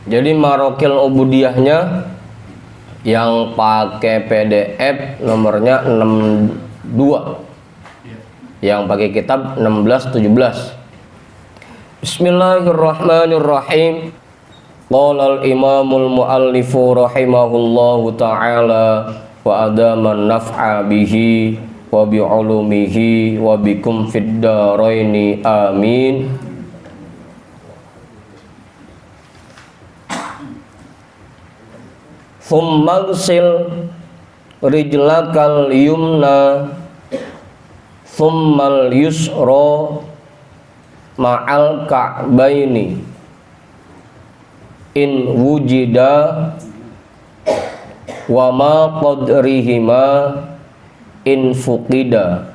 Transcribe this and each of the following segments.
Jadi marokil ubudiyahnya yang pakai PDF nomornya 62, yang pakai kitab 16-17. Bismillahirrahmanirrahim. Qala al-imamul muallifu rahimahullahu ta'ala wa adaman naf'a bihi wa bi'ulumihi wa bikum fid daraini amin. Thumma ghsil rijlakal yumna thummal yusra ma'al ka'baini in wujida wa ma qadrihima in fuqida.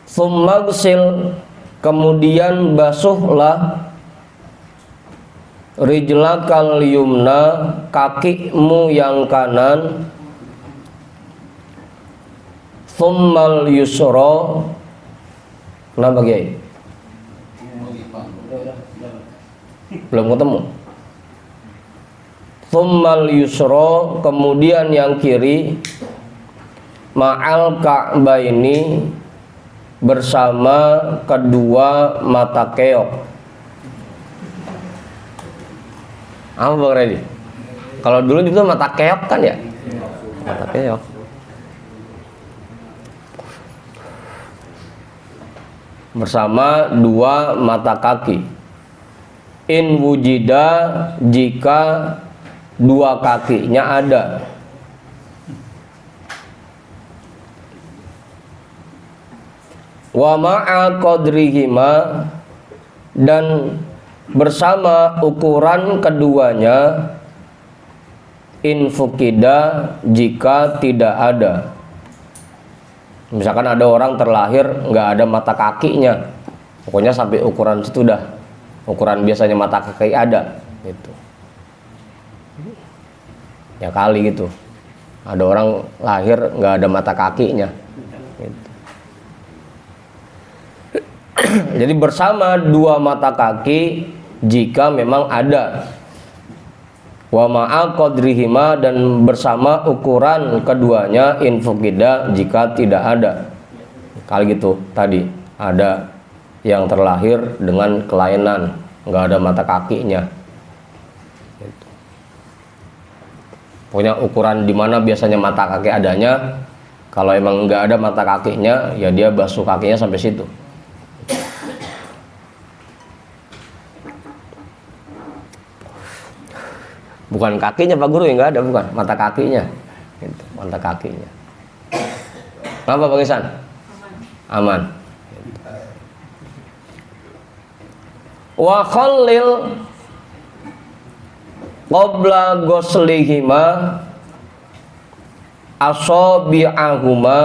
Thumma ghsil, kemudian basuhlah, rijlakal yumna, kakimu yang kanan, thummal yusra. Kenapa Kiai? Belum ketemu. Thummal yusra, kemudian yang kiri, ma'al ka'baini, bersama kedua mata keok. Apa Bang Redi? Kalau dulu itu mata keok kan ya? Mata keok. Bersama dua mata kaki. In wujida, jika dua kakinya ada. Wa ma'a qadrihima, dan bersama ukuran keduanya, in fukida, jika tidak ada. Misalkan ada orang terlahir nggak ada mata kakinya, pokoknya sampai ukuran situ dah, ukuran biasanya mata kaki ada gitu. Ya kali gitu, ada orang lahir nggak ada mata kakinya gitu. Jadi bersama dua mata kaki jika memang ada. Wa ma'a qadrihima, dan bersama ukuran keduanya, in fuqida, jika tidak ada. Kali gitu tadi, ada yang terlahir dengan kelainan, nggak ada mata kakinya. Gitu. Pokoknya ukuran di mana biasanya mata kaki adanya, kalau emang nggak ada mata kakinya, ya dia basuh kakinya sampai situ. Bukan kakinya Pak Guru yang nggak ada, bukan mata kakinya, gitu, mata kakinya. Kenapa Pak Isan? Aman. Wa khallil qabla ghuslihima asabi'ahuma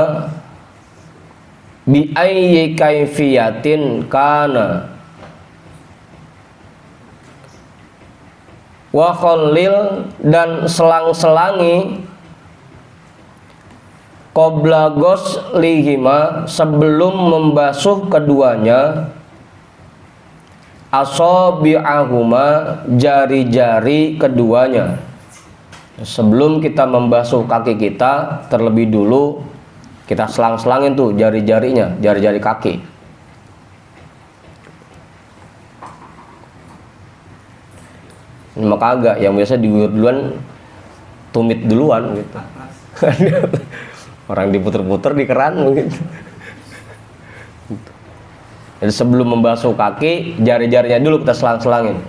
bi ayyi kaifiyatin kana. Wa khallil, dan selang-selangi, qabla ghuslihima, sebelum membasuh keduanya, asabi'ahuma, jari-jari keduanya. Sebelum kita membasuh kaki kita, terlebih dulu kita selang-selangin tuh jari-jarinya, jari-jari kaki. Maka agak yang biasa diguyur duluan, tumit duluan gitu. Orang diputer-puter di keran gitu. Jadi sebelum membasuh kaki, jari-jarinya dulu kita selang-selangin.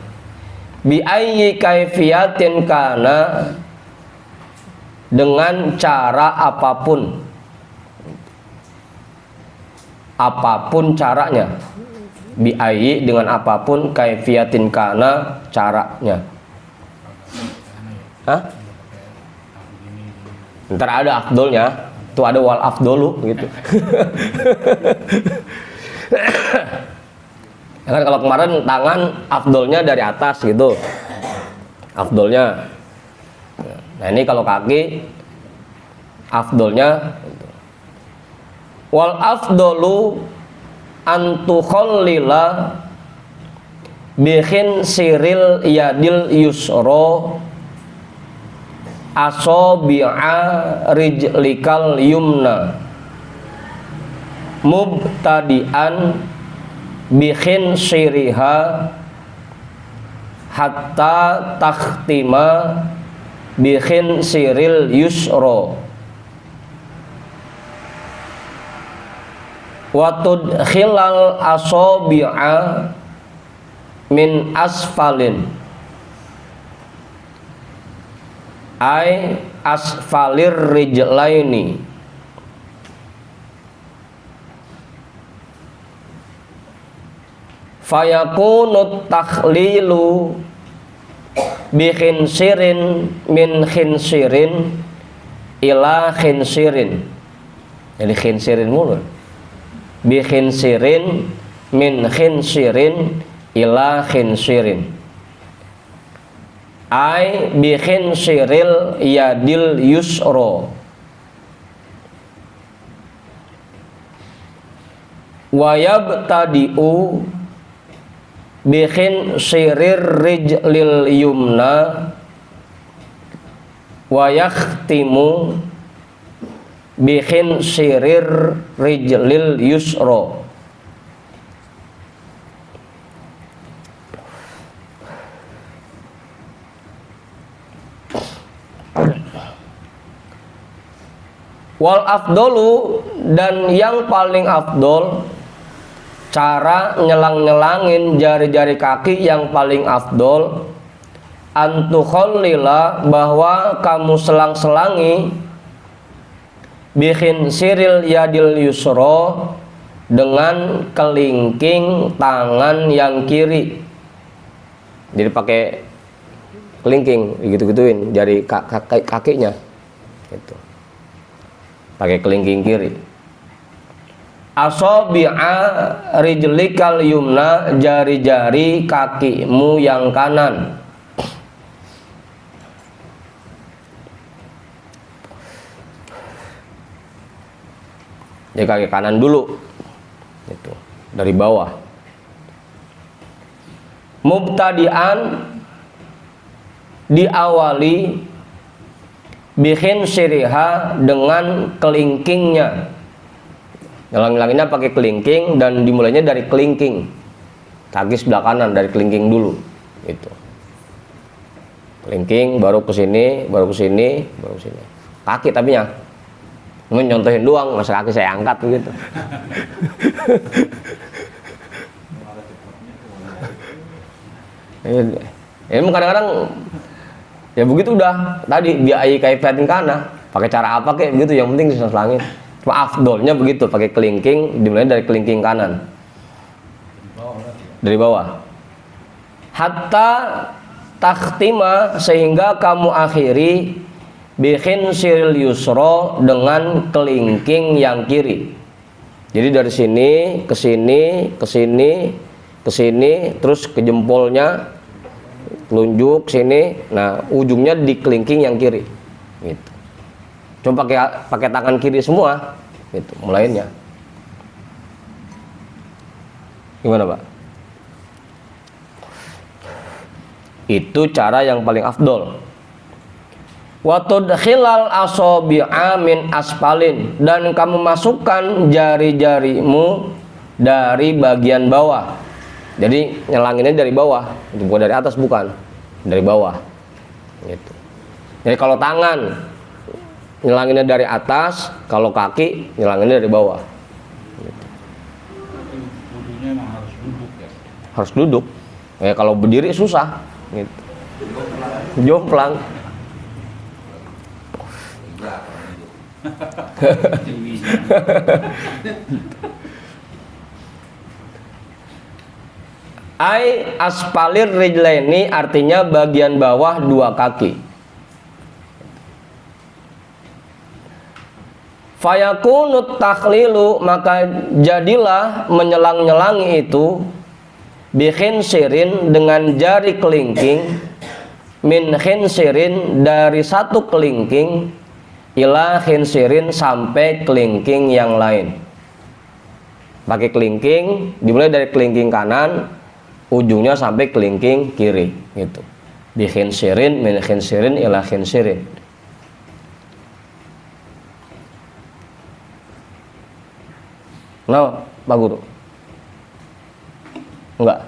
Bi ayyi kaifiyatin kana, dengan cara apapun. Apapun caranya. Bi ayyi, dengan apapun, kaifiyatin kana, caranya. Hah? Ntar ada afdolnya, tuh ada wal afdolu gitu. Ya kan kalau kemarin tangan afdolnya dari atas gitu, afdolnya. Nah ini kalau kaki afdolnya gitu. Wal afdolu, antukhallila bihin siril yadil yusro asobi'a rijlikal yumna mubtadi'an bihin siriha hatta takhtima bihin siril yusro wa tudkhilal asobi'a min asfalin ay asfalir rijlaini fayakunu takhlilu bi khinsirin min khinsirin ila khinsirin. Jadi khinsirin mulu. Bi khinsirin min khinsirin ila khinsirin. Ai bi khinsiril yadil yusro wa yabtadi'u bi khinsirir rijlil yumna wa yakhtimu bi khinsirir rijlil yusro. Wal afdolu, dan yang paling afdol, cara nyelang-nyelangin jari-jari kaki yang paling afdol, antukhallila, bahwa kamu selang-selangi bikin siril yadil yusro, dengan kelingking tangan yang kiri. Jadi pakai kelingking gitu-gituin jari kakinya gitu. Pakai kelingking kiri. Asobi'a rijlikal yumna, jari-jari kakimu yang kanan. Jadi kaki kanan dulu. Itu dari bawah. Mubtadi'an, diawali bikin siriha, dengan kelingkingnya. Nyelang-nyelanginnya pakai kelingking dan dimulainya dari kelingking. Kaki sebelah kanan dari kelingking dulu. Itu. Kelingking baru ke sini, baru ke sini, baru ke sini. Kaki tapi ya. Nyontohin doang, masa kaki saya angkat begitu. Ini kadang-kadang ya begitu udah tadi biai kaifatin kana, pakai cara apa kayak begitu, yang penting bisa selangit. Cuma afdolnya begitu, pakai kelingking, dimulai dari kelingking kanan. Dari bawah. Hatta takhtima, sehingga kamu akhiri bikin siril yusro, dengan kelingking yang kiri. Jadi dari sini ke sini, ke sini, ke sini, terus ke jempolnya telunjuk sini, nah ujungnya di kelingking yang kiri, gitu. Cuma pakai tangan kiri semua, gitu. Mulainya, gimana Pak? Itu cara yang paling afdol. Wa tudkhilal asabi'a min asfalin, dan kamu masukkan jari-jarimu dari bagian bawah. Jadi nyelanginnya dari bawah, bukan dari atas, bukan dari bawah. Gitu. Jadi kalau tangan nyelanginnya dari atas, kalau kaki nyelanginnya dari bawah. Gitu. Wudhunya emang harus duduk ya? Harus duduk. Ya kalau berdiri susah. Gitu. Jomplang. Ai aspalir rijlaini, artinya bagian bawah dua kaki. Fayakunut takhlilu, maka jadilah menyelang-nyelangi itu bikhinsirin, dengan jari kelingking, min khinsirin, dari satu kelingking, ila khinsirin, sampai kelingking yang lain. pakai kelingking, dimulai dari kelingking kanan, ujungnya sampai kelingking kiri, gitu. Bi khinsirin min khinsirin ila khinsirin. No, Pak Guru. Enggak.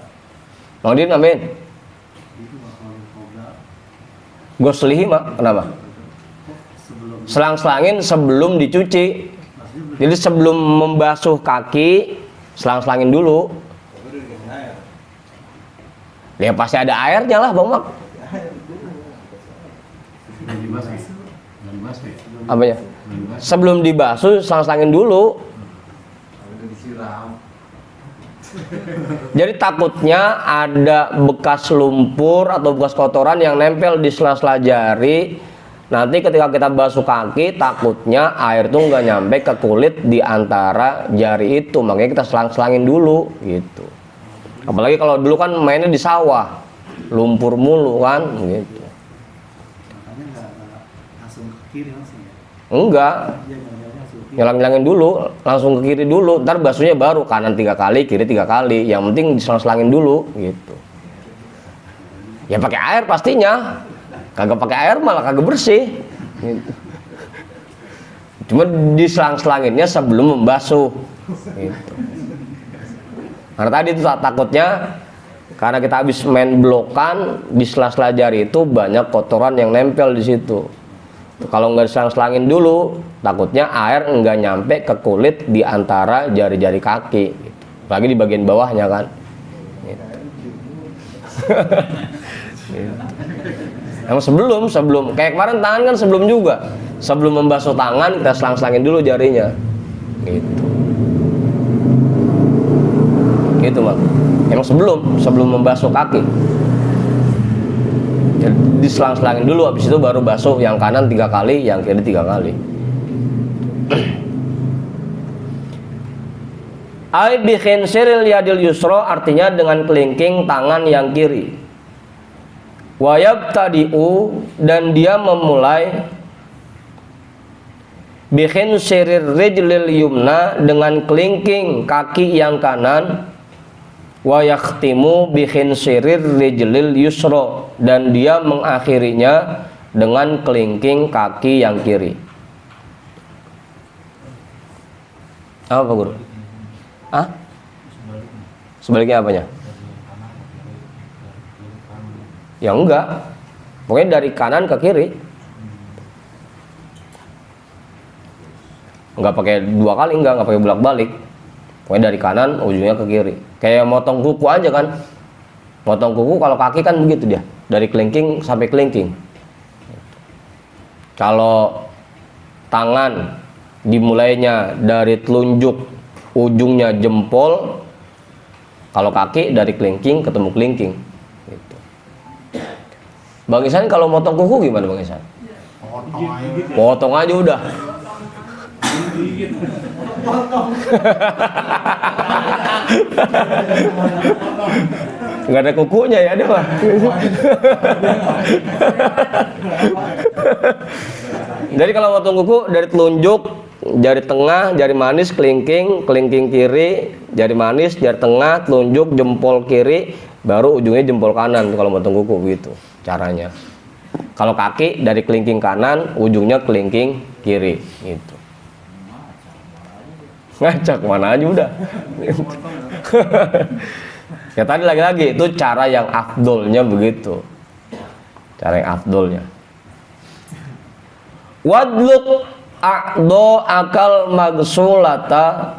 Mau dia nambahin? Goslihi mak, kenapa? Selang-selangin sebelum dicuci. Jadi sebelum membasuh kaki, selang-selangin dulu. Ya pasti ada airnya lah, Bang Mak. Apanya? Sebelum dibasuh, selang-selangin dulu. Jadi takutnya ada bekas lumpur atau bekas kotoran yang nempel di sela-sela jari. Nanti ketika kita basuh kaki, takutnya air tuh nggak nyampe ke kulit di antara jari itu. Makanya kita selang-selangin dulu, gitu. Apalagi kalau dulu kan mainnya di sawah, lumpur mulu kan, gitu. Makanya nggak langsung ke kiri langsung ya? Enggak, Dia nyalain langsung ke kiri. nyelang-nyalangin dulu, langsung ke kiri dulu. Ntar basuhnya baru kanan 3 kali, kiri 3 kali. Yang penting diselang-selangin dulu, gitu. Ya pakai air pastinya. Kagak pakai air malah kagak bersih, gitu. Cuma diselang-selanginnya sebelum membasuh, gitu. Karena tadi itu takutnya karena kita habis main blokan di sela-sela jari itu banyak kotoran yang nempel di situ. Kalau nggak diselang-selangin dulu, takutnya air nggak nyampe ke kulit di antara jari-jari kaki, gitu. Apalagi di bagian bawahnya kan. Gitu. Gitu. Emang sebelum kayak kemarin tangan kan sebelum juga. Sebelum membasuh tangan kita selang-selangin dulu jarinya. Gitu. Gitu, Mak. Emang sebelum membasuh kaki. Jadi diselang-selangin dulu, habis itu baru basuh yang kanan 3 kali, yang kiri 3 kali. Ai bi khinsiril yadil yusra artinya dengan kelingking tangan yang kiri. Wa yabtadi'u dan dia memulai bi khinsirir rijlil yumna dengan kelingking kaki yang kanan. Wa yakhtimu bi khinsirir rijlil yusra dan dia mengakhirinya dengan kelingking kaki yang kiri. Apa Pak Guru? Ah? Sebaliknya apanya? Ya enggak. Pokoknya dari kanan ke kiri. Enggak pakai 2 kali, enggak pakai bolak-balik. Pokoknya dari kanan ujungnya ke kiri. Kayak motong kuku aja kan. Motong kuku kalau kaki kan begitu dia. Dari kelingking sampai kelingking. Kalau tangan dimulainya dari telunjuk ujungnya jempol. Kalau kaki dari kelingking ketemu kelingking. Gitu. Bang Isan kalau motong kuku gimana Bang Isan? Potong aja udah. Nggak ada kukunya ya, ada mah. Jadi kalau potong kuku dari telunjuk, jari tengah, jari manis, kelingking, kelingking kiri, jari manis, jari tengah, telunjuk, jempol kiri, baru ujungnya jempol kanan kalau potong kuku gitu caranya. Kalau kaki dari kelingking kanan, ujungnya kelingking kiri gitu. Ngacak mana aja udah. Ya tadi lagi-lagi itu cara yang afdolnya begitu. Cara yang afdolnya. Wadluk a'do akal magsulata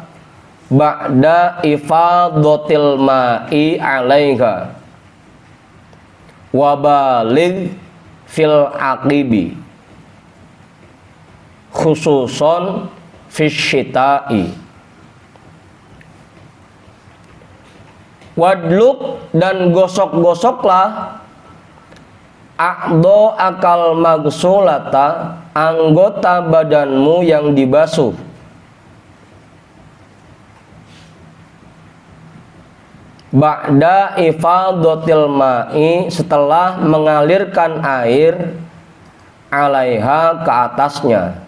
ba'da ifadatil ma'i 'alaiha wa baligh fil aqibi khususon fisyita'i. Wadluk dan gosok-gosoklah a'do akal magsulata anggota badanmu yang dibasuh ba'da ifadatil ma'i setelah mengalirkan air 'alaiha ke atasnya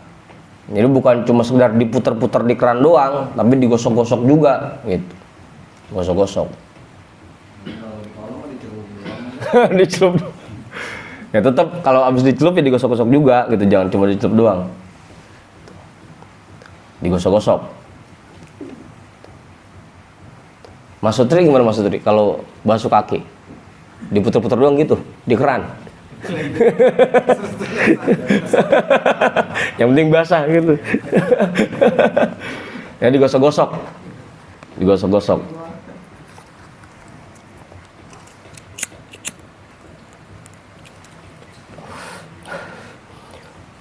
Jadi bukan cuma sekedar diputer-puter di keran doang, tapi digosok-gosok juga gitu. Gosok-gosok. Kalau di kolong kan dicelup doang. Dicelup. Ya tetap kalau habis dicelup ya digosok-gosok juga gitu, jangan cuma dicelup doang. Digosok-gosok. Mas Sutri gimana Mas Sutri kalau basuh kaki? Diputer-puter doang gitu di keran. Yang penting basah gitu. Ya digosok-gosok. Digosok-gosok.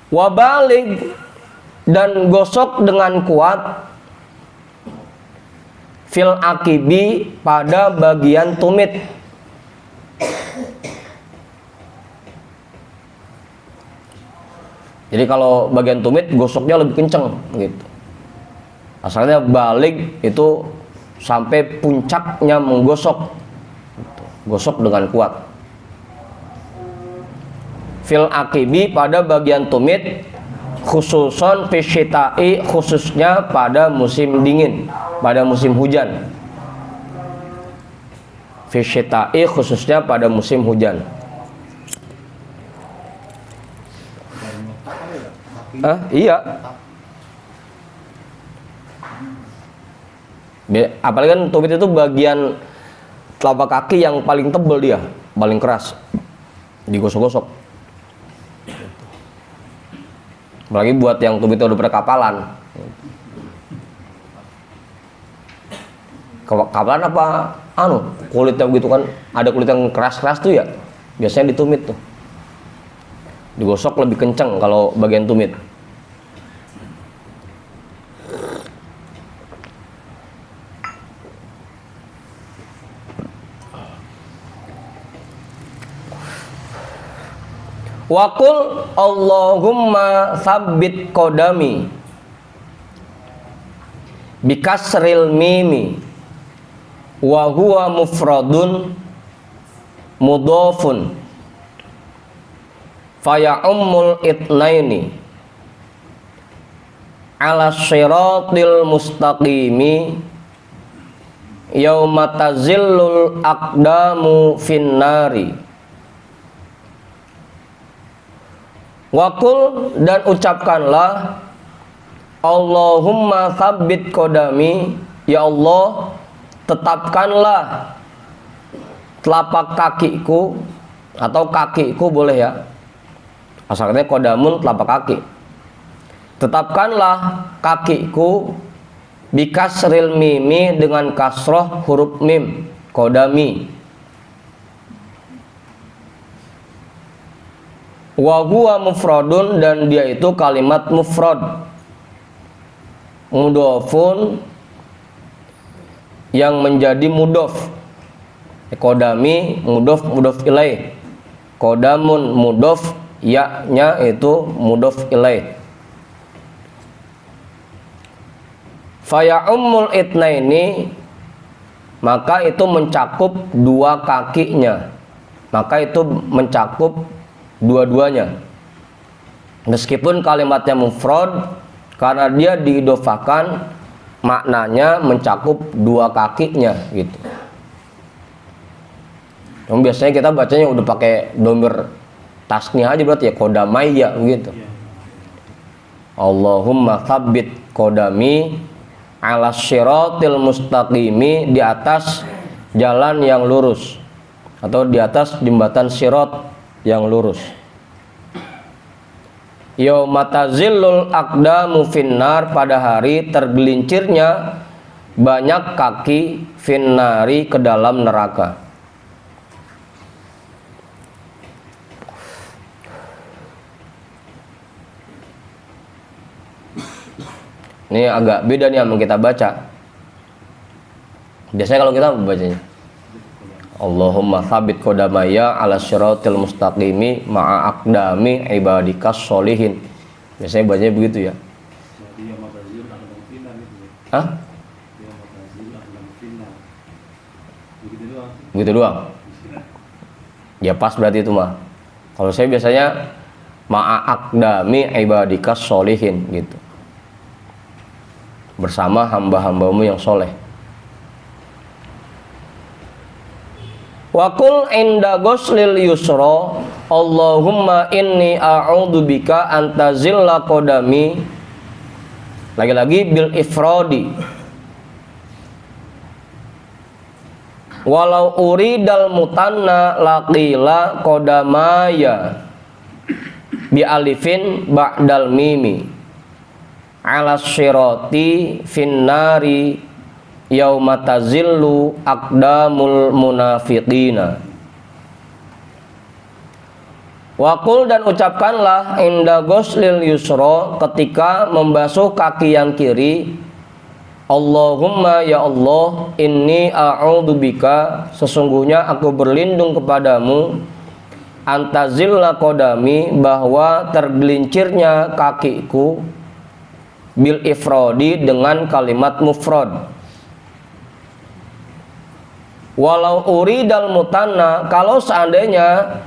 Wabalik dan gosok dengan kuat fil akibi pada bagian tumit. Jadi kalau bagian tumit gosoknya lebih kenceng gitu. Asalnya balik itu sampai puncaknya menggosok. Gosok dengan kuat. Fil akibi pada bagian tumit, khususon fisyita'i khususnya pada musim dingin, pada musim hujan. Fisyita'i khususnya pada musim hujan. Iya. Apalagi kan tumit itu bagian telapak kaki yang paling tebal dia, paling keras. Digosok-gosok. Apalagi buat yang tumit udah perkapalan. Kapalan apa? Kulitnya begitu kan, ada kulit yang keras-keras tuh ya. Biasanya ditumit tuh. Digosok lebih kencang kalau bagian tumit. Waqul Allahumma tsabbit qadami bikasril mimi wa huwa mufradun mudhafun faya ummul itnaini ala siratil mustaqimi yauma tazillul aqdamu finnari. Waqul dan ucapkanlah Allahumma tsabbit qadami, ya Allah tetapkanlah telapak kakiku atau kakiku boleh ya, asalnya qadamun telapak kaki. Tetapkanlah kakiku bikasril mimi dengan kasroh huruf mim, qadami. Wa huwa mufradun dan dia itu kalimat mufrad. Mudhafun yang menjadi mudhaf. Qadami mudhaf mudhaf ilaih. Qadamun mudhaf, ya-nya itu mudhaf ilaih. Faya ummul itnaini, maka itu mencakup dua kakinya. Maka itu mencakup dua-duanya. Meskipun kalimatnya mufrad, karena dia diidofakan, maknanya mencakup dua kakinya gitu. Biasanya kita bacanya udah pakai domir tasnih aja berarti ya, qadamaya gitu. Allahumma tsabbit qadami ala syiratil mustaqimi, di atas jalan yang lurus atau di atas jembatan sirat yang lurus. Yauma tazillul aqdamu finnar, pada hari tergelincirnya banyak kaki finnari ke dalam neraka. Ini agak beda nih sama kita baca. Biasanya kalau kita bacanya Allahumma tsabbit qadamaya ala syiratil mustaqimi ma'a aqdami ibadikas sholihin. Biasanya bacanya begitu ya. Jadi yang matazil akan finnar itu ya. Hah? Yang matazil akan finnar. Begitu doang. Begitu doang. Ya pas berarti itu mah. Kalau saya biasanya ma'a aqdami ibadikas sholihin gitu. bersama hamba-hambamu yang soleh. Wa qul inda ghuslil yusra Allahumma inni a'udzubika an tazilla qadami. Lagi-lagi bil ifradi. Walau uridal mutanna laqila qadamaya bi alifin ba'dal mimi ala syirati finnari yauma tazillu aqdamul munafiqina. Waqul, dan ucapkanlah inda ghuslil yusra, ketika membasuh kaki yang kiri, Allahumma ya Allah, inni a'udzubika, sesungguhnya aku berlindung kepadamu, antazilla qadami, bahwa tergelincirnya kakiku, bil ifradi, dengan kalimat mufrad. Walau uridal mutanna, kalau seandainya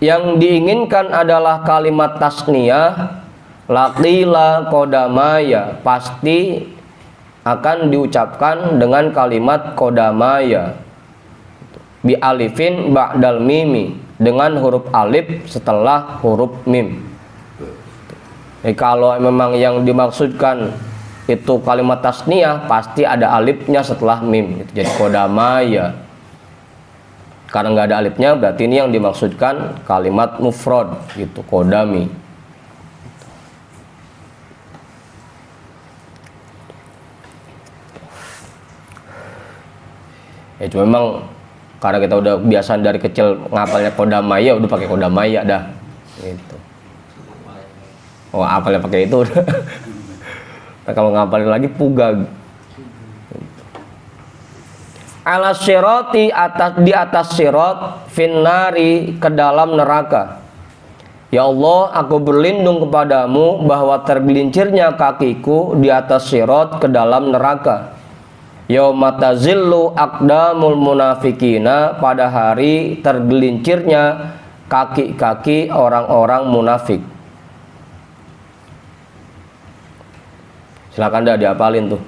yang diinginkan adalah kalimat tasniyah, laqila qadamaya, pasti akan diucapkan dengan kalimat qadamaya bi alifin ba'dal mimi, dengan huruf alif setelah huruf mim. Kalau memang yang dimaksudkan itu kalimat tasniyah, pasti ada alifnya setelah mim, jadi qadamaya. Karena nggak ada alifnya, berarti ini yang dimaksudkan kalimat mufrad, gitu, qadami. Ya cuma memang karena kita udah biasa dari kecil ngapalnya qadamaya, udah pakai qadamaya dah, gitu. Oh, apalnya pakai itu udah. Nah, kalau ngapalin lagi pugag. Ala sirati, di atas sirat, finnari, ke dalam neraka. Ya Allah, aku berlindung kepadamu bahwa tergelincirnya kakiku di atas sirat ke dalam neraka. Yauma tazillu aqdamul munafikina, pada hari tergelincirnya kaki-kaki orang-orang munafik. Silakan dah diapalin tuh.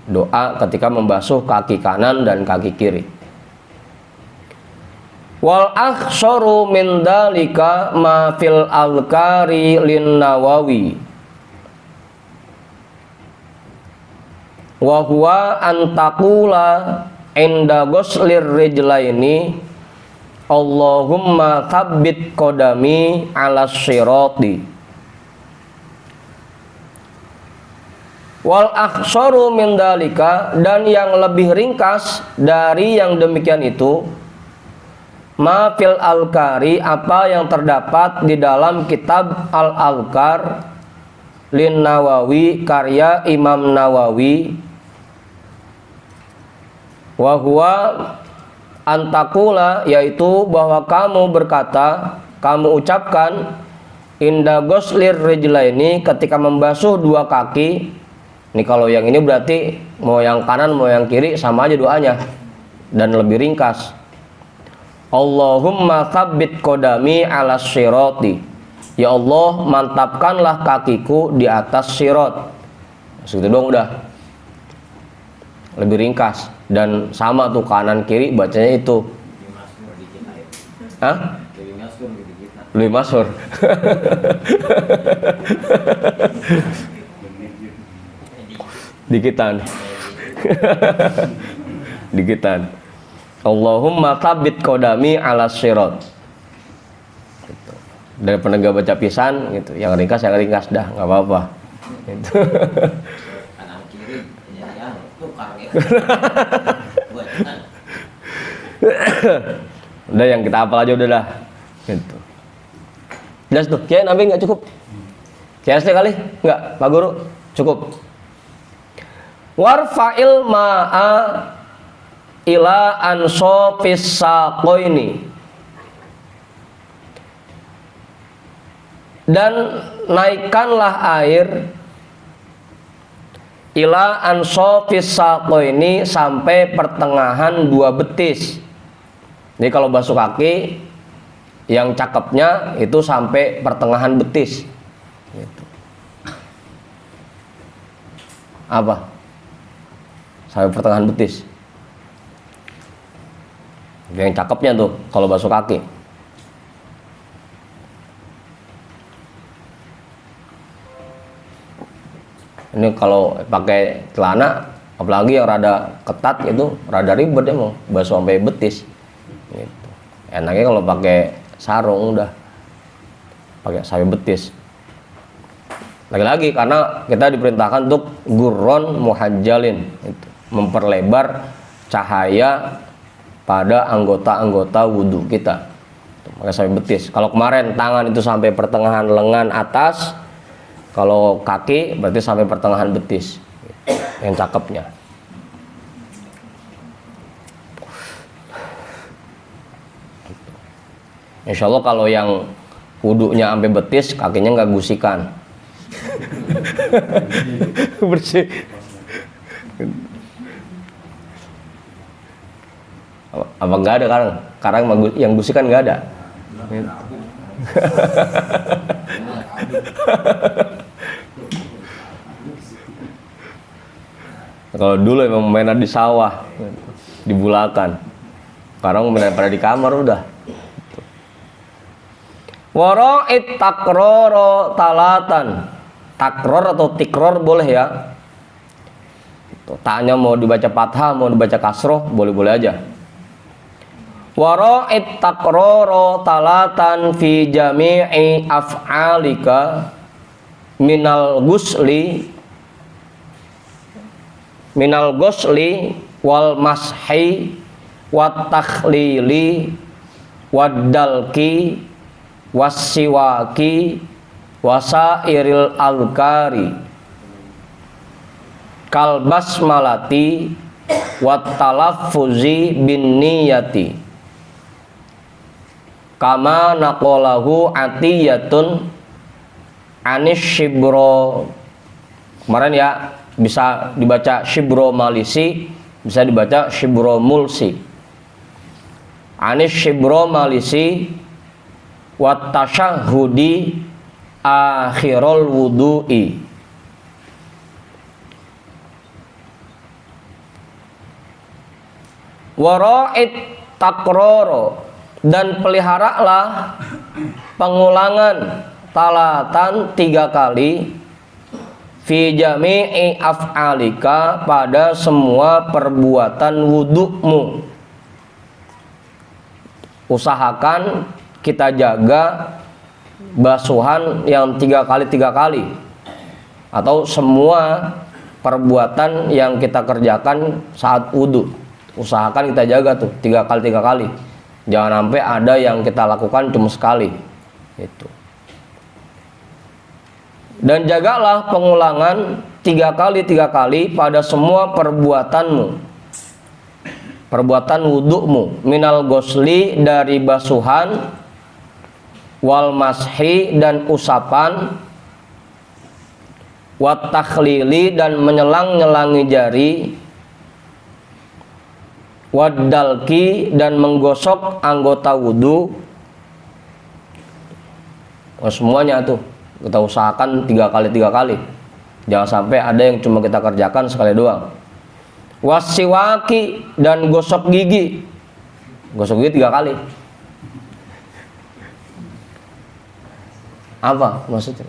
Doa ketika membasuh kaki kanan dan kaki kiri. Wal akhsaru min dalika ma fil alkari lin Nawawi wa huwa an taqula inda ghuslir rijlaini Allahumma thabbit qadami ala sirati. Wal akhsaru min dalika, dan yang lebih ringkas dari yang demikian itu, ma fil alkari, apa yang terdapat di dalam kitab al-alkar lin Nawawi, karya Imam Nawawi, wa huwa antakula, yaitu bahwa kamu berkata, kamu ucapkan inda ghuslir rijlaini, ketika membasuh dua kaki. Ini kalau yang ini berarti mau yang kanan mau yang kiri sama aja doanya, dan lebih ringkas. Allahumma tsabbit qadami ala sirati, ya Allah, mantapkanlah kakiku di atas sirat. Segitu dong udah. Lebih ringkas dan sama tuh kanan kiri bacanya itu. Hah? Lebih masyhur. Dikitan. Dikitan. Allahumma tsabbit qadami ala sirat. Gitu. Dari penegak baca pisan gitu. Yang ringkas dah, nggak apa-apa. Gitu. Kanan kiri ya tukar ya. Udah, yang kita hafal aja udah dah. Gitu. Jelas tuh. Kiai nabi nggak cukup? Kiai kali? Nggak, Pak Guru? Cukup. Warfa'il ma'a ila ansofis saqoini, dan naikkanlah air ila ansofis saqoini, sampai pertengahan dua betis. Jadi kalau basuh kaki yang cakepnya itu sampai pertengahan betis gitu. Apa? Sampai pertengahan betis. Yang cakepnya tuh kalau basuh kaki. Ini kalau pakai celana, apalagi yang rada ketat itu rada ribet ya mau basuh sampai betis. Gitu. Enaknya kalau pakai sarung udah pakai sampai betis. Lagi-lagi karena kita diperintahkan untuk gurron muhajjalin, itu memperlebar cahaya pada anggota-anggota wudhu kita. Pakai sampai betis. Kalau kemarin tangan itu sampai pertengahan lengan atas, kalau kaki berarti sampai pertengahan betis. Yang cakepnya. Insya Allah kalau yang wudhunya sampai betis, kakinya nggak gusikan. Bersih. Apa nggak ada sekarang? Sekarang yang gusikan nggak ada. Kalau dulu emang mainan di sawah, di bulakan. Sekarang main pada di kamar udah. Wara'it takroro talatan. Takror atau tikror boleh ya. Taknya mau dibaca fathah, mau dibaca kasroh, boleh-boleh aja. Wara'it takroro talatan fi jami'i af'alika minal gusli wal mashi wat takhlili wad dalki wassiwaki wasairil alkari kal basmalati wat talaffuzi bin niyati kama naqalahu atiyatun anis shibro. Kemarin ya bisa dibaca shibro malisi, bisa dibaca shibro mulsi. Anis shibro malisi wat tasyahudi akhirul wudu'i. Wara'it takroro, dan peliharalah pengulangan talatan 3 kali fi jami'i af'alika pada semua perbuatan wudhumu. Usahakan kita jaga basuhan yang 3 kali atau semua perbuatan yang kita kerjakan saat wudhu. Usahakan kita jaga tuh 3 kali. Jangan sampai ada yang kita lakukan cuma sekali. Itu. Dan jagalah pengulangan 3 kali pada semua perbuatanmu. Perbuatan wudhumu, minal gosli dari basuhan, wal mashi dan usapan, wat takhlili dan menyelang-nyelangi jari, wadalki dan menggosok anggota wudhu. Semuanya tuh kita usahakan 3 kali. Jangan sampai ada yang cuma kita kerjakan sekali doang. Wasiwaki dan gosok gigi. Gosok gigi 3 kali. Apa maksudnya?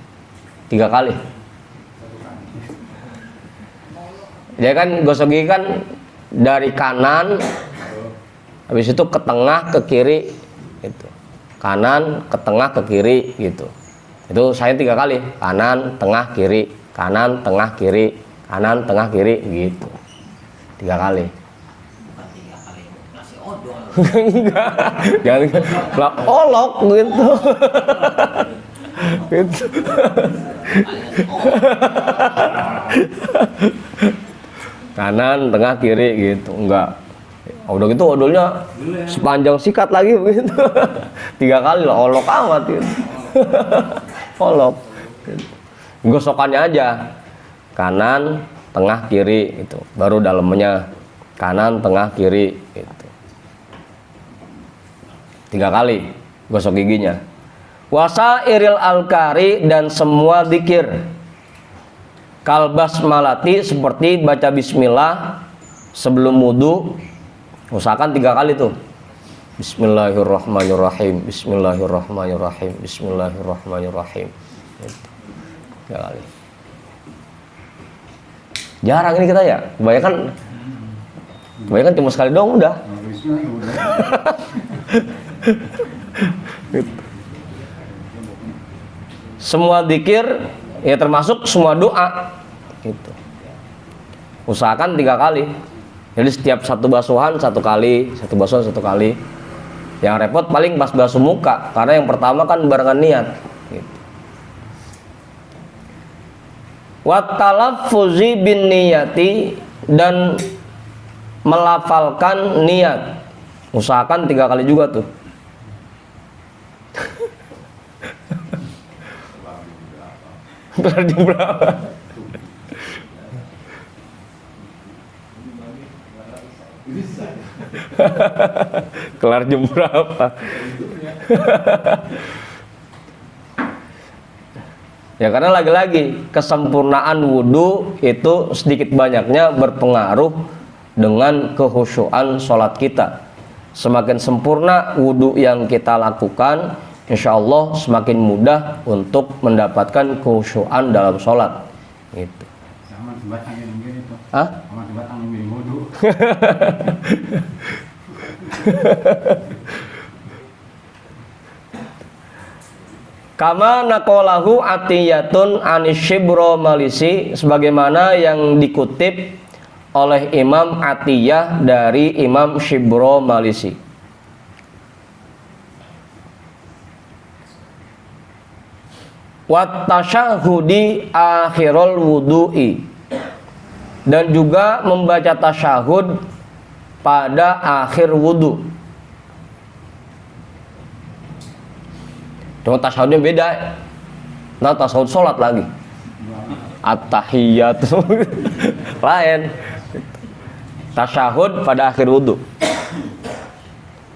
3 kali. Dia kan gosok gigi kan dari kanan, habis itu ke tengah, ke kiri, gitu. Kanan, ke tengah, ke kiri, gitu. Itu saya 3 kali, kanan, tengah, kiri, kanan, tengah, kiri, kanan, tengah, kiri, gitu. 3 kali. Bukan 3 kali nasi odol. Enggak, jangan lah olok gitu. Gitu. Kanan, tengah, kiri gitu. Enggak. Udah gitu odolnya sepanjang sikat lagi begitu. 3 kali lah, olok amat gitu. Olok. Gosokannya aja. Kanan, tengah, kiri itu. Baru dalamnya kanan, tengah, kiri itu. 3 kali gosok giginya. Wasairil alkari dan semua zikir. Kal basmalati, seperti baca bismillah sebelum wudu, usahakan 3 kali tuh. Bismillahirrahmanirrahim, Bismillahirrahmanirrahim, Bismillahirrahmanirrahim. 3 kali. Jarang ini kita ya, kebanyakan cuma sekali doang udah. Semua zikir ya termasuk semua doa gitu. Usahakan 3 kali. Jadi setiap satu basuhan 1 kali, satu basuhan 1 kali. Yang repot paling pas basuh muka, karena yang pertama kan barengan niat gitu. Wa talaffuzi bin niyati, dan melafalkan niat. Usahakan 3 kali juga tuh. Kelar jam berapa? Kelar jam berapa? Ya karena lagi-lagi kesempurnaan wudhu itu sedikit banyaknya berpengaruh dengan kehusyuan sholat kita. Semakin sempurna wudhu yang kita lakukan, insya Allah semakin mudah untuk mendapatkan kehusyuan dalam sholat. Gitu. Sama sebatang yang mungkin itu. Hah? Sama sebatang yang mungkin wudhu. Kama nakolahu atiyatun anishibro malisi, sebagaimana yang dikutip oleh Imam Atiyah dari Imam Shibro Malisi. Wat tasyahudi akhirul wudu'i, dan juga membaca tasyahud pada akhir wudu. Cuma tasyahudnya beda. Nah, tasyahud sholat lagi. At-tahiyyat lain. Tasyahud pada akhir wudu.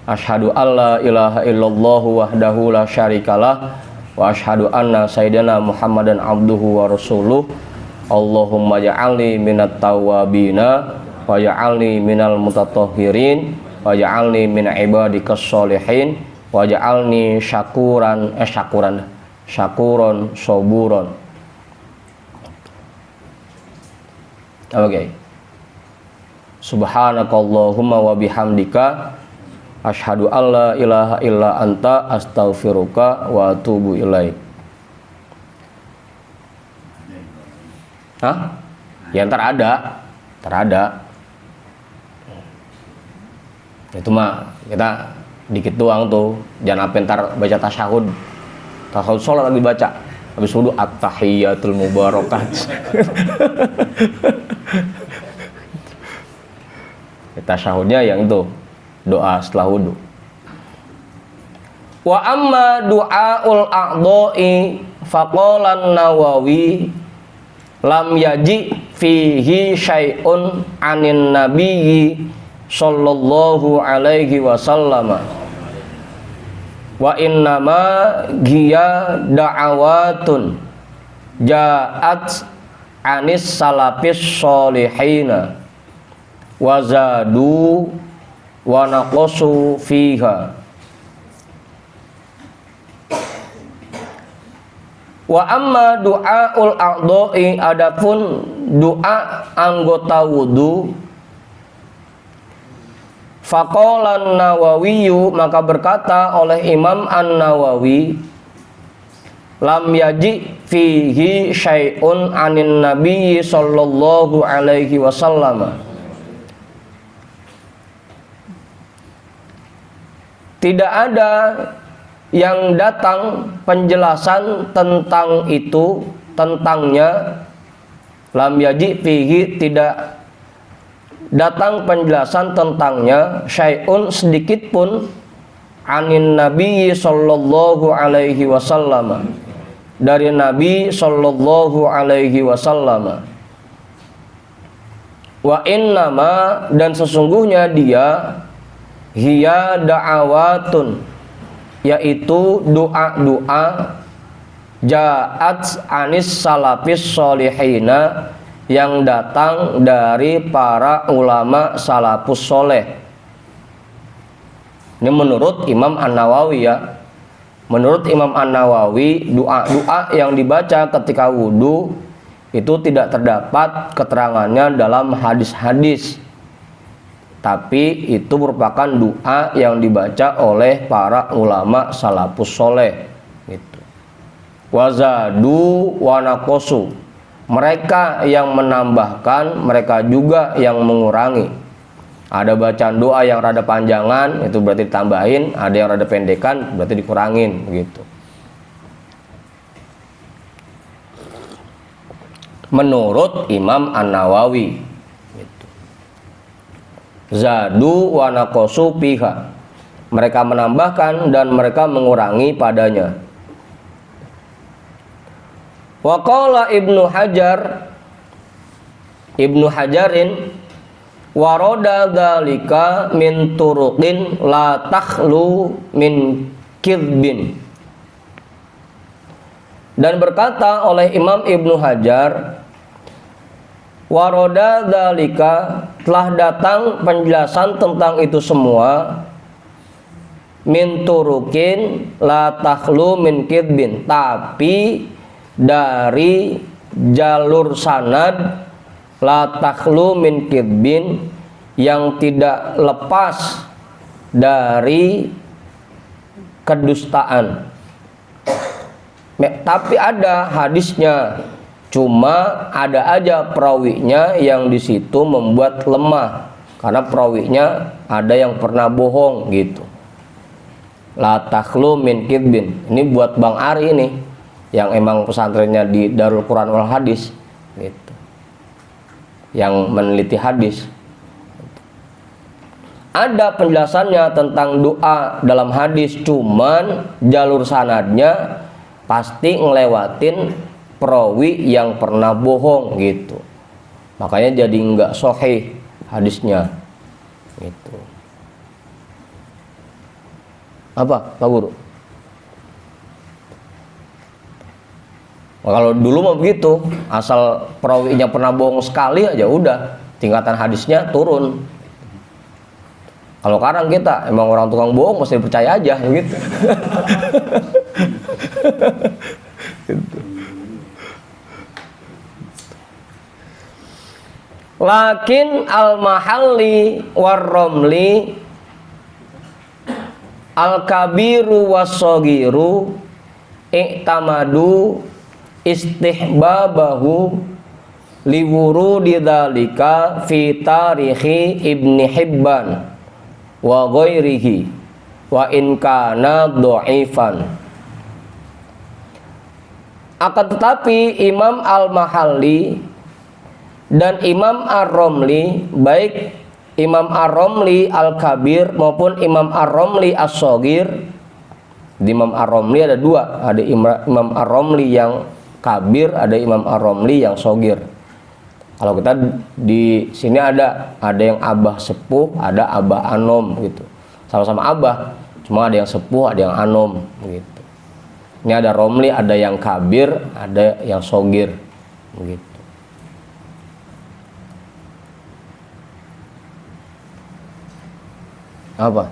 Asyhadu alla ilaha illallah wahdahu la syarikalah wa asyhadu anna sayyidina Muhammadan abduhu wa rasuluh. Allahumma ja'alni minat tawwabina wa ja'alni minal mutatahhirin wa ja'alni min ibadikas sholihin wa ja'alni syakuran soburon. Oke. Subhanakallahumma wa bihamdika asyhadu alla ilaha illa anta astaghfiruka wa atubu ilaik. Hah? Ya ntar ada. Itu mah kita dikit doang tuh, jangan sampai ntar baca tasyahud sholat lagi baca, habis wudu at-tahiyyatul mubarakat. Tasyahudnya yang itu doa setelah wudu. Wa amma du'aul a'dha'i faqala Nawawi lam yaji fihi syai'un anin nabiyyi sallallahu alaihi wasallam wa innama hiya da'awatun ja'at anis salafis sholihina wa zadu wa naqasu fiha. Wa amma du'aul a'dha'i, adapun doa anggota wudu, faqala Nawawiyu, maka berkata oleh Imam An-Nawawi, lam yaji fihi syai'un anin nabiyyi sallallahu alaihi wasallam, tidak ada yang datang penjelasan tentang itu, tentangnya. Lam yaji fihi, tidak datang penjelasan tentangnya, syai'un, sedikit pun, anin nabi sallallahu alaihi wasallam, dari Nabi sallallahu alaihi wasallam. Wa innama, dan sesungguhnya dia, hiya da'awatun, yaitu doa-doa, ja'at anis salafis solihina, yang datang dari para ulama salafus soleh. Ini menurut Imam An-Nawawi ya. Menurut Imam An-Nawawi, doa-doa yang dibaca ketika wudhu itu tidak terdapat keterangannya dalam hadis-hadis, tapi itu merupakan doa yang dibaca oleh para ulama salafus soleh gitu. Wazadu wanakosu, mereka yang menambahkan, mereka juga yang mengurangi. Ada bacaan doa yang rada panjangan, itu berarti ditambahin. Ada yang rada pendekan, berarti dikurangin gitu. Menurut Imam An-Nawawi gitu. Zadu wa naqasu fiha, mereka menambahkan dan mereka mengurangi padanya. Wa qala Ibnu Hajarin waroda dzalika min turuqin la takhlu min kidzbin. Dan berkata oleh Imam Ibnu Hajar, waroda dzalika, telah datang penjelasan tentang itu semua, min turuqin la takhlu min kidzbin, tapi dari jalur sanad la takhlu min kidzbin, yang tidak lepas dari kedustaan. Tapi ada hadisnya, cuma ada aja perawinya yang di situ membuat lemah, karena perawinya ada yang pernah bohong gitu. La takhlu min kidzbin, ini buat Bang Ari nih, yang emang pesantrennya di Darul Quran wal Hadis gitu, yang meneliti hadis. Ada penjelasannya tentang doa dalam hadis, cuman jalur sanadnya pasti ngelewatin perawi yang pernah bohong gitu, makanya jadi nggak sahih hadisnya gitu. Apa Pak Guru? Kalau dulu mah begitu, asal perawinya pernah bohong sekali aja udah tingkatan hadisnya turun. Kalau sekarang kita emang orang tukang bohong mesti percaya aja gitu. Lakin al-mahalli war-romli al-kabiru was-sogiru i'tamadu istihbabahu liwurudi dzalika fi tarikhi Ibni Hibban wa ghairihi wa in kana dhaifan. Akan tetapi Imam Al-Mahalli dan Imam Ar-Romli, baik Imam Ar-Romli Al-Kabir maupun Imam Ar-Romli As-Shogir, di Imam Ar-Romli ada dua, ada Imam Ar-Romli yang kabir, ada Imam Ar-Romli yang shogir. Kalau kita di sini ada yang abah sepuh, ada abah anom gitu. Sama-sama abah, cuma ada yang sepuh, ada yang anom gitu. Ini ada Romli, ada yang kabir, ada yang shogir gitu. Apa?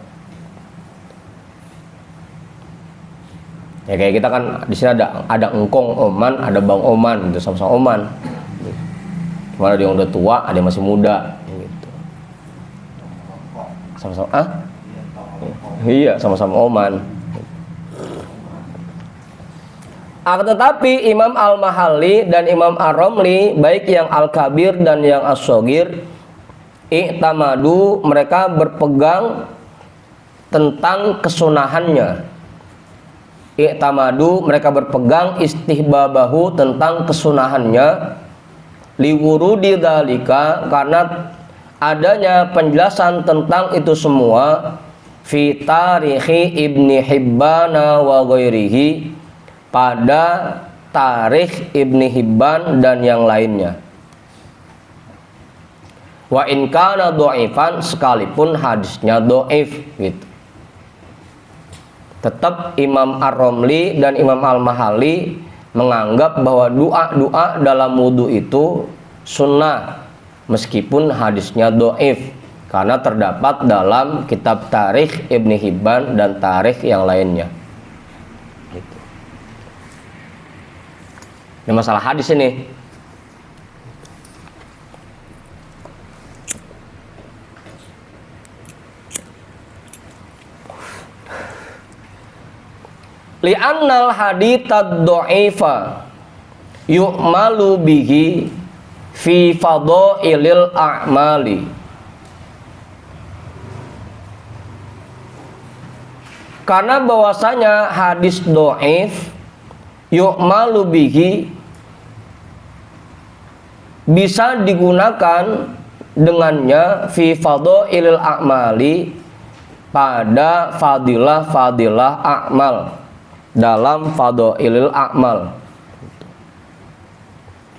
Ya kayak kita kan di sini ada engkong Oman, ada Bang Oman gitu, sama-sama Oman. Cuma ada yang udah tua, ada yang masih muda gitu. Sama-sama iya, sama-sama Oman. Tetapi Imam Al-Mahalli dan Imam Ar-Romli, baik yang Al-Kabir dan yang As-Shogir, i'tamadu, mereka berpegang tentang kesunahannya. I'tamadu, mereka berpegang istihbabahu, tentang kesunahannya, liwurudi dzalika, karena adanya penjelasan tentang itu semua, fi tarikhi Ibni Hibban wa ghairihi, pada tarikh Ibni Hibban dan yang lainnya. Wa in kana dhaifan, sekalipun hadisnya dhaif gitu. Tetap Imam Ar-Romli dan Imam Al-Mahalli menganggap bahwa doa dalam wudhu itu sunnah meskipun hadisnya doif, karena terdapat dalam kitab Tarikh Ibnu Hibban dan Tarikh yang lainnya. Gitu. Ini masalah hadis ini. Li'annal haditsad dha'ifa yu'malu bihi fi fadhailil a'mali. Karena bahwasanya hadis dhaif yu'malu bihi bisa digunakan dengannya fi fadhailil a'mali pada fadilah-fadilah a'mal, dalam fadhailil a'mal.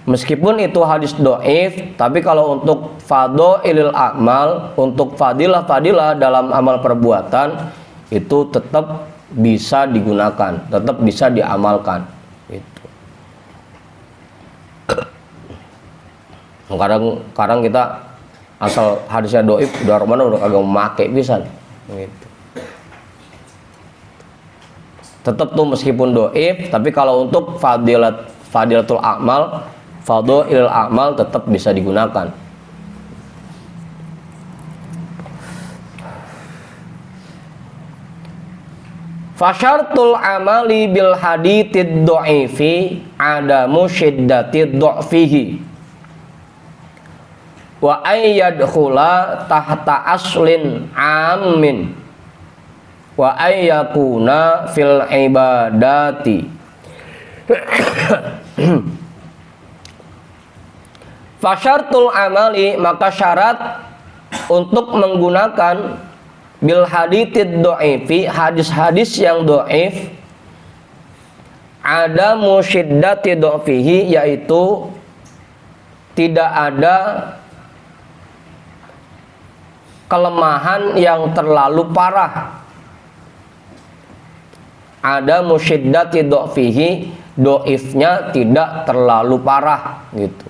Meskipun itu hadis dhaif, tapi kalau untuk fadhailil a'mal, untuk fadilah-fadilah dalam amal perbuatan, itu tetap bisa digunakan, tetap bisa diamalkan. Itu. Kadang kita asal hadisnya dhaif, udah mana udah kagak make pisan. Gitu. Tetap tuh meskipun dhaif, tapi kalau untuk fadilatul a'mal, fadhailul a'mal tetap bisa digunakan. Fasyartul amali bil haditsid dha'ifi adamu syiddatid dha'fihi wa ayyadkhula tahta aslin amin wa ayyakuna fil ibadati. Fasyartul amali, maka syarat untuk menggunakan bil haditsid dha'ifi, hadis-hadis yang dhaif, ada musyiddati dha'fihi, yaitu tidak ada kelemahan yang terlalu parah. Ada musyiddati dha'fihi, dhaifnya tidak terlalu parah gitu.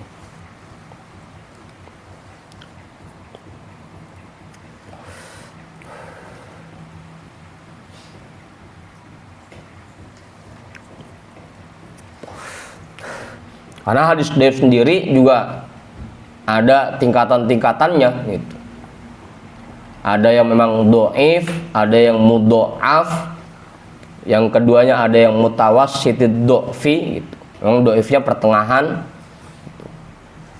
Karena hadis dhaif sendiri juga ada tingkatan-tingkatannya gitu. Ada yang memang dhaif, ada yang mudha'af, yang keduanya ada yang mutawassitid dha'fi gitu. Memang dhaifnya pertengahan.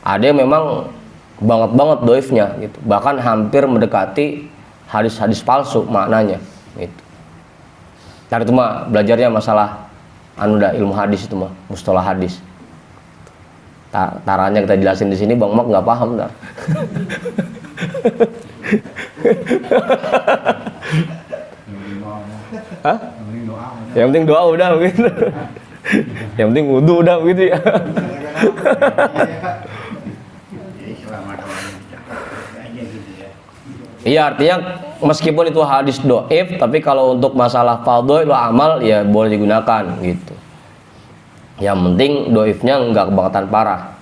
Ada yang memang banget dhaifnya gitu. Bahkan hampir mendekati hadis-hadis palsu maknanya gitu. Nah, itu mah belajarnya masalah ilmu hadis, itu mah mustalah hadis. Taranya kita jelasin di sini, Bang Mak nggak paham dah. Hah? Yang penting doa udah begitu. Yang penting wudu udah begitu ya. Iya, artinya meskipun itu hadis dhaif, tapi kalau untuk masalah fadhailul amal ya boleh digunakan gitu. Yang penting dhaifnya enggak kebangetan parah.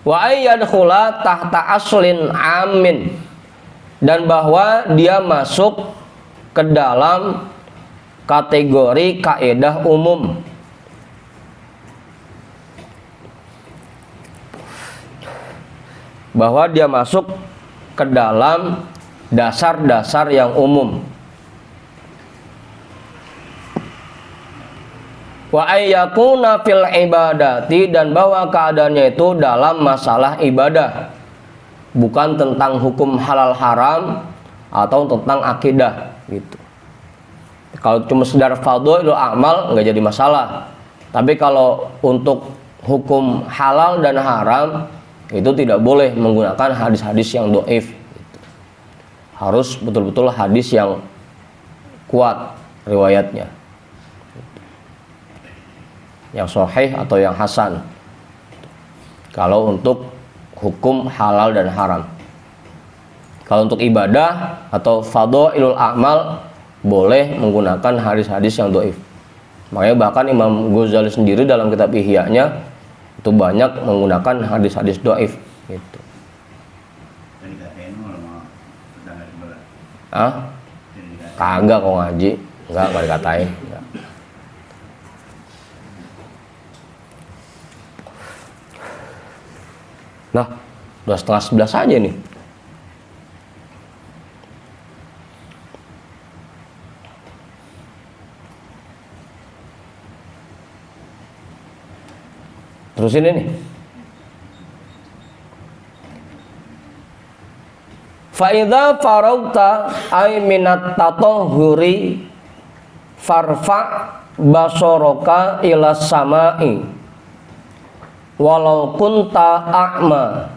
Wa ayyadkhula tahta aslin amin, dan bahwa dia masuk ke dalam kategori kaidah umum. Bahwa dia masuk ke dalam dasar-dasar yang umum. Wa ayyakuna fil ibadati, dan bahwa keadaannya itu dalam masalah ibadah, bukan tentang hukum halal haram atau tentang akidah gitu. Kalau cuma sekedar fadhailul amal nggak jadi masalah. Tapi kalau untuk hukum halal dan haram itu tidak boleh menggunakan hadis-hadis yang dhaif gitu. Harus betul-betul hadis yang kuat riwayatnya, yang sahih atau yang hasan. Kalau untuk hukum halal dan haram. Kalau untuk ibadah atau fadhailul a'mal boleh menggunakan hadis-hadis yang dhaif. Makanya bahkan Imam Ghazali sendiri dalam kitab Ihya-nya itu banyak menggunakan hadis-hadis dhaif gitu. Jadi katain mau sedang sebelah. Ah? Kagak kok ngaji, enggak dikatain. Enggak. Nah, udah 10:30 aja nih. Terus ini nih. Fa'idha faragta ay minat tatahhuri farfa basaraka ila samai walau kunta a'ma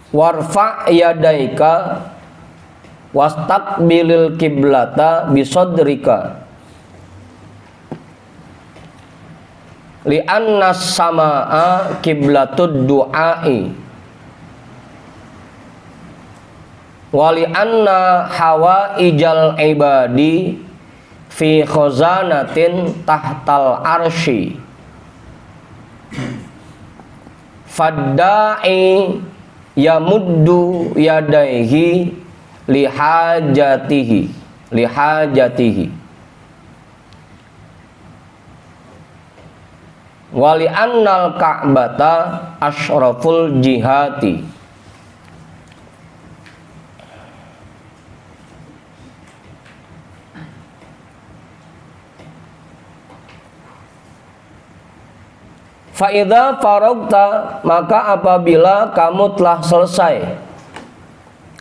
warfa yadaika wastaqbilil kiblata bisadrika li'anna samaa kiblatud du'ai wali anna hawa ijal ibadi fi khazanatin tahtal arsy fadda'i yamuddu yadaihi lihajatihi wali annal ka'bata asyraful jihati. Fa'idha faragta, maka apabila kamu telah selesai,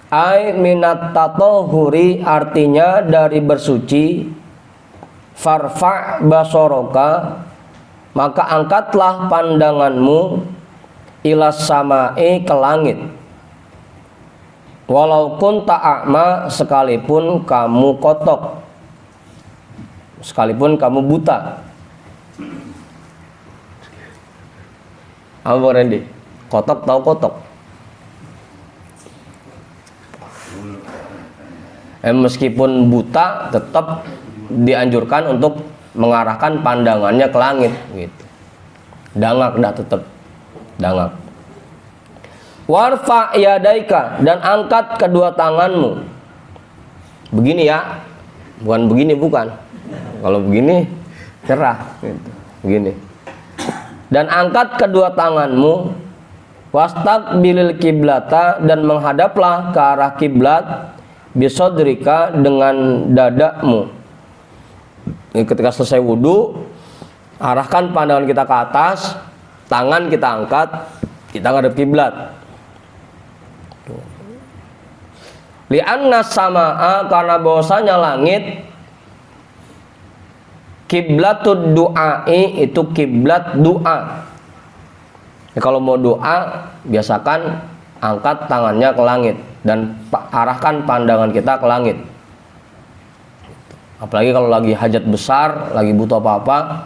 ai minat tatahhuri, artinya dari bersuci, farfa basoroka, maka angkatlah pandanganmu ilas samai, ke langit, walau kunta a'ma, sekalipun kamu kotok, sekalipun kamu buta. Apa Bang Randy? Kotok tahu kotok? Meskipun buta tetap dianjurkan untuk mengarahkan pandangannya ke langit gitu. Dangak dah, tetap dangak. Warfa yadaika, dan angkat kedua tanganmu. Begini ya. Bukan begini, bukan. Kalau begini cerah gitu. Begini. Dan angkat kedua tanganmu, wastaqbilil kiblata, dan menghadaplah ke arah kiblat, bisodrika, dengan dadamu. Ketika selesai wudhu, arahkan pandangan kita ke atas, tangan kita angkat, kita ngadep kiblat. Li'anna samaa, karena bahwasanya langit, kiblatud du'ai, itu kiblat doa. Kalau mau doa, biasakan angkat tangannya ke langit dan arahkan pandangan kita ke langit. Apalagi kalau lagi hajat besar, lagi butuh apa-apa,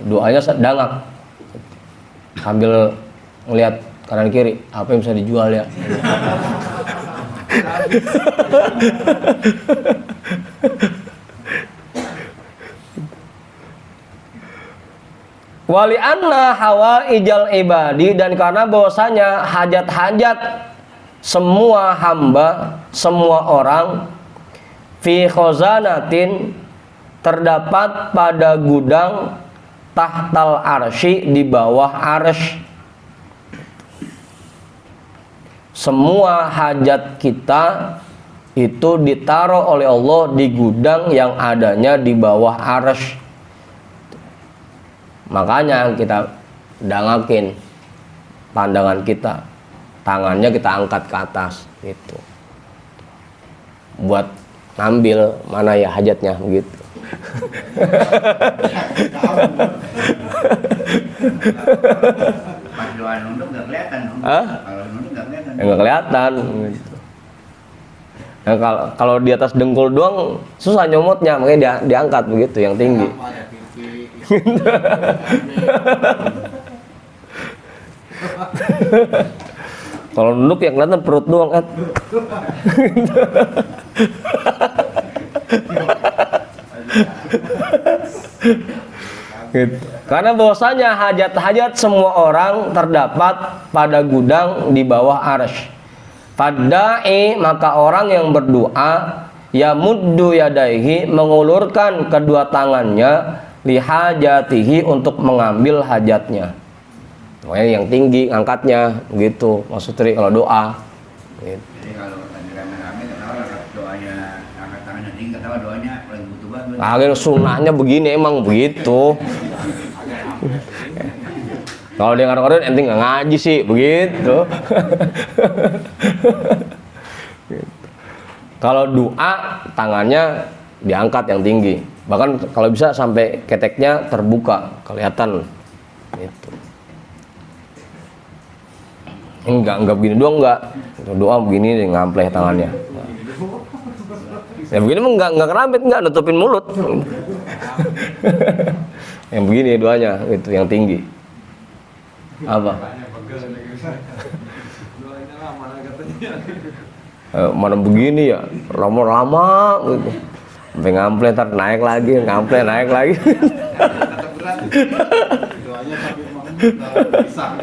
doanya dangak, sambil ngelihat kanan kiri, apa yang bisa dijual ya. Wali anna hawa ijal ibadi, dan karena bahwasanya hajat-hajat semua hamba, semua orang, fi khazanatin, terdapat pada gudang, tahtal arsy, di bawah arsy. Semua hajat kita itu ditaruh oleh Allah di gudang yang adanya di bawah arsy. Makanya kita dangakin pandangan kita, tangannya kita angkat ke atas gitu, buat ngambil mana ya hajatnya begitu. Pas doa nunduk nggak kelihatan. Hah? Kalau nunduk nggak kelihatan. Nggak kelihatan gitu. Nah, kalau di atas dengkul doang susah nyomotnya, makanya diangkat begitu yang tinggi. Kalau nunduk yang kelihatan perut doang kan. Gitu. Karena bahwasanya hajat-hajat semua orang terdapat pada gudang di bawah arsy. Fadda'i, maka orang yang berdoa, ya muddu yadaihi, mengulurkan kedua tangannya, lihajatihi, untuk mengambil hajatnya. Pokoknya yang tinggi angkatnya, gitu maksudnya kalau doa. Gitu. Jadi kalau lagi rame-rame kenapa doanya angkat tangannya tinggi, kenapa doanya paling butuh banget. Akhirnya sunnahnya begini, emang begitu. Kalau dia ngarang-ngarang ente nggak ngaji sih, begitu. Kalau doa tangannya diangkat yang tinggi, bahkan kalau bisa sampai keteknya terbuka kelihatan. Gitu. Enggak begini doang, enggak. Doa begini deh, ngampleh tangannya. Ya begini mah enggak kerambit, enggak nutupin mulut. Yang begini doanya, itu yang tinggi. Apa? Mana begini ya, lama-lama gitu. Sampai ngampleh, ntar naik lagi, ngampleh naik lagi. Doanya tapi emang bisa.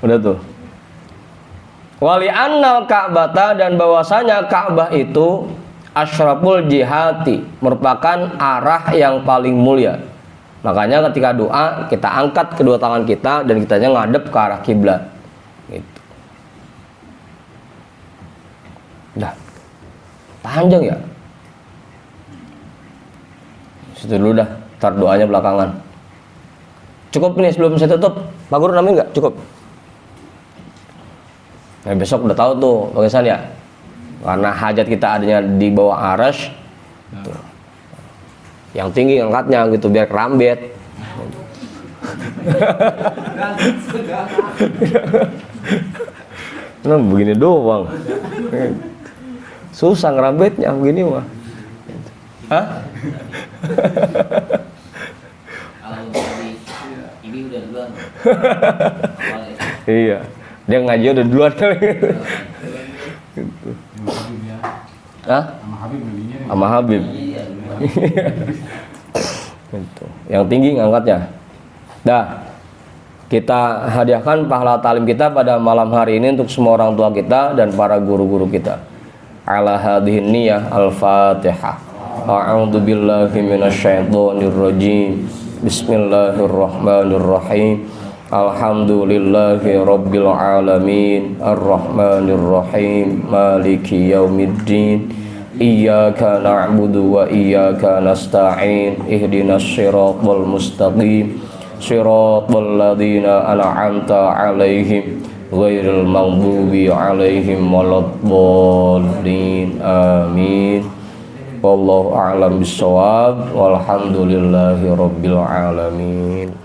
Udah tuh. Wali annal Ka'bata, dan bahwasanya Ka'bah itu asyraful jihati, merupakan arah yang paling mulia. Makanya ketika doa kita angkat kedua tangan kita dan kitanya ngadep ke arah kiblat. Gitu. Dah. Panjang ya. Situ dulu dah, ntar doanya belakangan. Cukup nih sebelum saya tutup. Pak Guru namanya enggak? Cukup. Nah, besok udah tahu tuh bagaimana ya. Karena hajat kita adanya di bawah arsy. Gitu. Yang tinggi angkatnya gitu biar kerambet. Nah, begini doang. Susah ngerambetnya begini mah. Hah? Kalau dari ini udah duluan. Awalnya. Iya. Dia ngaji udah duluan kali. Gitu. Hah? Sama Habib belinya. Sama Habib. Iya. Gitu. Yang tinggi ngangkatnya. Dah. Kita hadiahkan pahala talim kita pada malam hari ini untuk semua orang tua kita dan para guru-guru kita. Ala hadhihi niyyah al-Fatihah. A'udzu billahi minasyaitonir rajim. Bismillahirrahmanirrahim. Alhamdulillahi rabbil alamin. Arrahmanir rahim. Maliki yaumiddin. Iyyaka na'budu wa iyyaka nasta'in. Ihdinas siratal mustaqim. Siratal ladzina an'amta 'alaihim ghairil maghdubi 'alaihim waladdallin. Amin. Wallahu a'lam bissawab. Walhamdulillahi rabbil alamin.